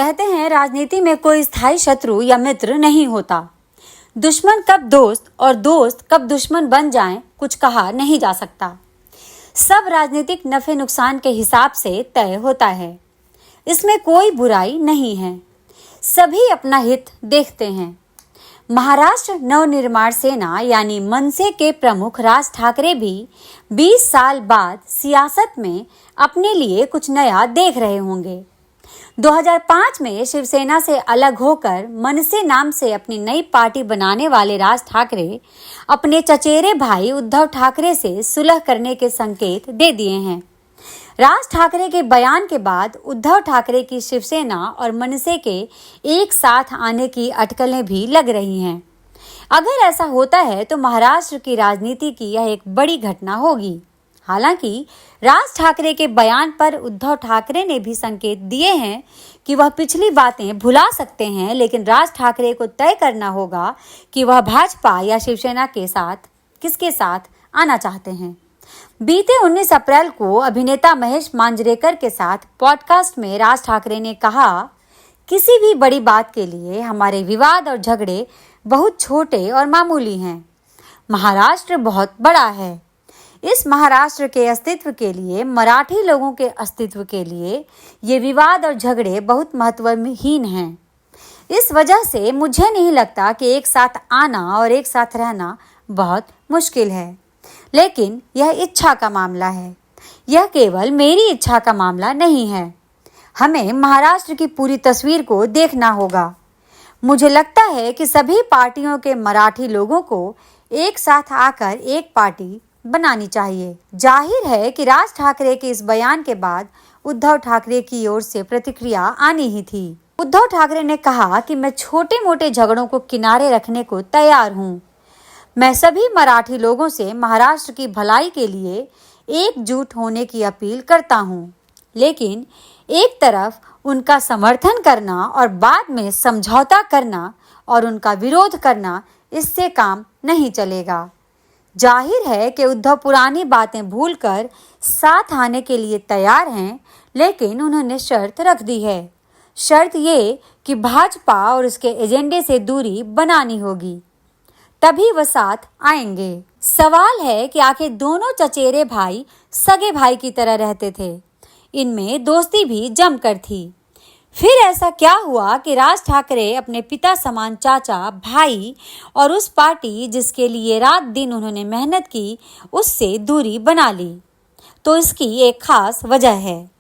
कहते हैं राजनीति में कोई स्थायी शत्रु या मित्र नहीं होता। दुश्मन कब दोस्त और दोस्त कब दुश्मन बन जाएं, कुछ कहा नहीं जा सकता। सब राजनीतिक नफे नुकसान के हिसाब से तय होता है। इसमें कोई बुराई नहीं है, सभी अपना हित देखते हैं। महाराष्ट्र नवनिर्माण सेना यानी मनसे के प्रमुख राज ठाकरे भी 20 साल बाद सियासत में अपने लिए कुछ नया देख रहे होंगे। 2005 में शिवसेना से अलग होकर मनसे नाम से अपनी नई पार्टी बनाने वाले राज ठाकरे अपने चचेरे भाई उद्धव ठाकरे से सुलह करने के संकेत दे दिए हैं। राज ठाकरे के बयान के बाद उद्धव ठाकरे की शिवसेना और मनसे के एक साथ आने की अटकलें भी लग रही हैं। अगर ऐसा होता है तो महाराष्ट्र की राजनीति की यह एक बड़ी घटना होगी। हालांकि राज ठाकरे के बयान पर उद्धव ठाकरे ने भी संकेत दिए हैं कि वह पिछली बातें भुला सकते हैं, लेकिन राज ठाकरे को तय करना होगा कि वह भाजपा या शिवसेना के साथ किसके साथ आना चाहते हैं। बीते 19 अप्रैल को अभिनेता महेश मांजरेकर के साथ पॉडकास्ट में राज ठाकरे ने कहा, किसी भी बड़ी बात के लिए हमारे विवाद और झगड़े बहुत छोटे और मामूली हैं। महाराष्ट्र बहुत बड़ा है। इस महाराष्ट्र के अस्तित्व के लिए, मराठी लोगों के अस्तित्व के लिए ये विवाद और झगड़े बहुत महत्वहीन हैं। इस वजह से मुझे नहीं लगता कि एक साथ आना और एक साथ रहना बहुत मुश्किल है, लेकिन यह इच्छा का मामला है। यह केवल मेरी इच्छा का मामला नहीं है। हमें महाराष्ट्र की पूरी तस्वीर को देखना होगा। मुझे लगता है कि सभी पार्टियों के मराठी लोगों को एक साथ आकर एक पार्टी बनानी चाहिए। जाहिर है कि राज ठाकरे के इस बयान के बाद उद्धव ठाकरे की ओर से प्रतिक्रिया आनी ही थी। उद्धव ठाकरे ने कहा कि मैं छोटे मोटे झगड़ों को किनारे रखने को तैयार हूँ। मैं सभी मराठी लोगों से महाराष्ट्र की भलाई के लिए एकजुट होने की अपील करता हूँ, लेकिन एक तरफ उनका समर्थन करना और बाद में समझौता करना और उनका विरोध करना, इससे काम नहीं चलेगा। जाहिर है कि उद्धव पुरानी बातें भूलकर साथ आने के लिए तैयार हैं, लेकिन उन्होंने शर्त रख दी है। शर्त ये कि भाजपा और उसके एजेंडे से दूरी बनानी होगी, तभी वह साथ आएंगे। सवाल है कि आखिर दोनों चचेरे भाई सगे भाई की तरह रहते थे। इनमें दोस्ती भी जमकर थी। फिर ऐसा क्या हुआ कि राज ठाकरे अपने पिता समान चाचा, भाई और उस पार्टी जिसके लिए रात दिन उन्होंने मेहनत की, उससे दूरी बना ली? तो इसकी एक खास वजह है।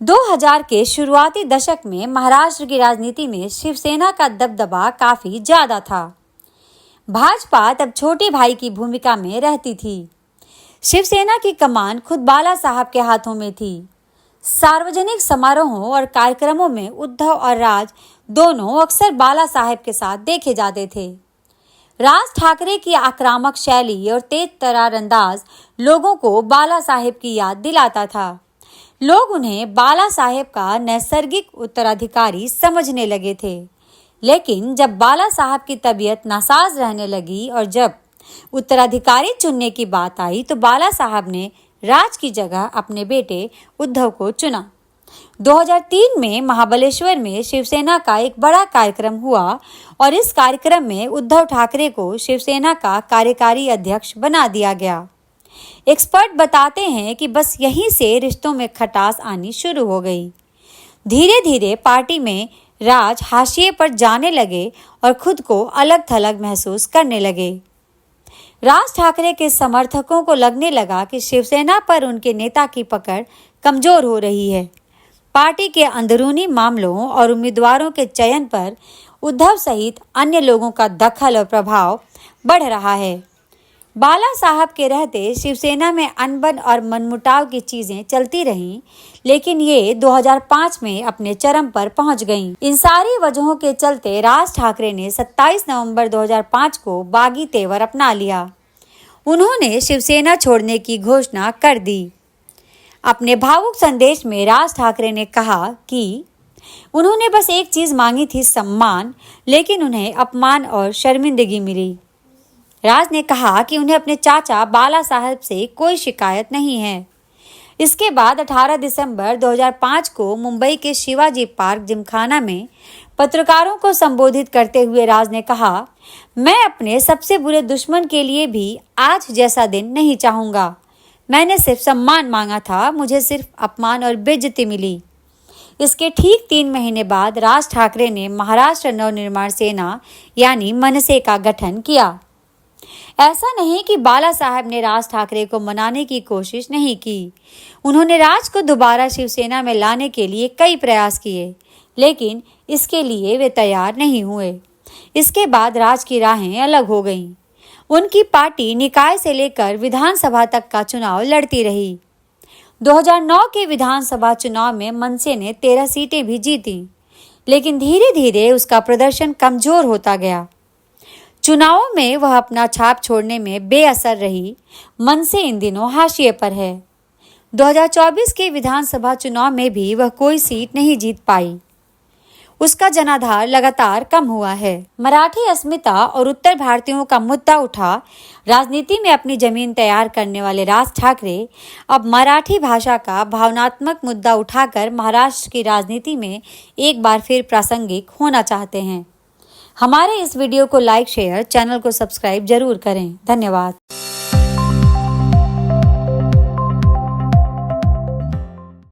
2000 के शुरुआती दशक में महाराष्ट्र की राजनीति में शिवसेना का दबदबा काफी ज्यादा था। भाजपा तब छोटे भाई की भूमिका में रहती थी। शिवसेना की कमान खुद बाला साहब के हाथों में थी। सार्वजनिक समारोहों और कार्यक्रमों में उद्धव और राज दोनों अक्सर बाला साहेब के साथ देखे जाते थे। राज ठाकरे की आक्रामक शैली और तेज तर्रार अंदाज लोगों को बाला साहेब की याद दिलाता था। लोग उन्हें बाला साहेब का नैसर्गिक उत्तराधिकारी समझने लगे थे। लेकिन जब बाला साहब की तबीयत नासाज रहने लगी और जब उत्तराधिकारी चुनने की बात आई, तो बाला साहब ने राज की जगह अपने बेटे उद्धव को चुना। 2003 में महाबलेश्वर में शिवसेना का एक बड़ा कार्यक्रम हुआ और इस कार्यक्रम में उद्धव ठाकरे को शिवसेना का कार्यकारी अध्यक्ष बना दिया गया। एक्सपर्ट बताते हैं कि बस यहीं से रिश्तों में खटास आनी शुरू हो गई। धीरे धीरे पार्टी में राज हाशिए पर जाने लगे और खुद को अलग थलग महसूस करने लगे। राज ठाकरे के समर्थकों को लगने लगा कि शिवसेना पर उनके नेता की पकड़ कमजोर हो रही है। पार्टी के अंदरूनी मामलों और उम्मीदवारों के चयन पर उद्धव सहित अन्य लोगों का दखल और प्रभाव बढ़ रहा है। बाला साहब के रहते शिवसेना में अनबन और मनमुटाव की चीजें चलती रहीं, लेकिन ये 2005 में अपने चरम पर पहुंच गईं। इन सारी वजहों के चलते राज ठाकरे ने 27 नवंबर 2005 को बागी तेवर अपना लिया। उन्होंने शिवसेना छोड़ने की घोषणा कर दी। अपने भावुक संदेश में राज ठाकरे ने कहा कि उन्होंने बस एक चीज मांगी थी, सम्मान, लेकिन उन्हें अपमान और शर्मिंदगी मिली। राज ने कहा कि उन्हें अपने चाचा बाला साहब से कोई शिकायत नहीं है। इसके बाद 18 दिसंबर 2005 को मुंबई के शिवाजी पार्क जिमखाना में पत्रकारों को संबोधित करते हुए राज ने कहा, मैं अपने सबसे बुरे दुश्मन के लिए भी आज जैसा दिन नहीं चाहूंगा। मैंने सिर्फ सम्मान मांगा था, मुझे सिर्फ अपमान और बेइज्जती मिली। इसके ठीक 3 महीने बाद राज ठाकरे ने महाराष्ट्र नवनिर्माण सेना यानी मनसे का गठन किया। ऐसा नहीं कि बाला साहब ने राज ठाकरे को मनाने की कोशिश नहीं की। उन्होंने राज को दोबारा शिवसेना में लाने के लिए कई प्रयास किए, लेकिन इसके लिए वे तैयार नहीं हुए। इसके बाद राज की राहें अलग हो गईं। उनकी पार्टी निकाय से लेकर विधानसभा तक का चुनाव लड़ती रही। 2009 के विधानसभा चुनाव में मनसे ने 13 सीटें भी जीती, लेकिन धीरे धीरे उसका प्रदर्शन कमजोर होता गया। चुनावों में वह अपना छाप छोड़ने में बेअसर रही। मनसे इन दिनों हाशिए पर है। 2024 के विधानसभा चुनाव में भी वह कोई सीट नहीं जीत पाई। उसका जनाधार लगातार कम हुआ है। मराठी अस्मिता और उत्तर भारतीयों का मुद्दा उठा राजनीति में अपनी जमीन तैयार करने वाले राज ठाकरे अब मराठी भाषा का भावनात्मक मुद्दा उठाकर महाराष्ट्र की राजनीति में एक बार फिर प्रासंगिक होना चाहते हैं। हमारे इस वीडियो को लाइक, शेयर, चैनल को सब्सक्राइब जरूर करें। धन्यवाद।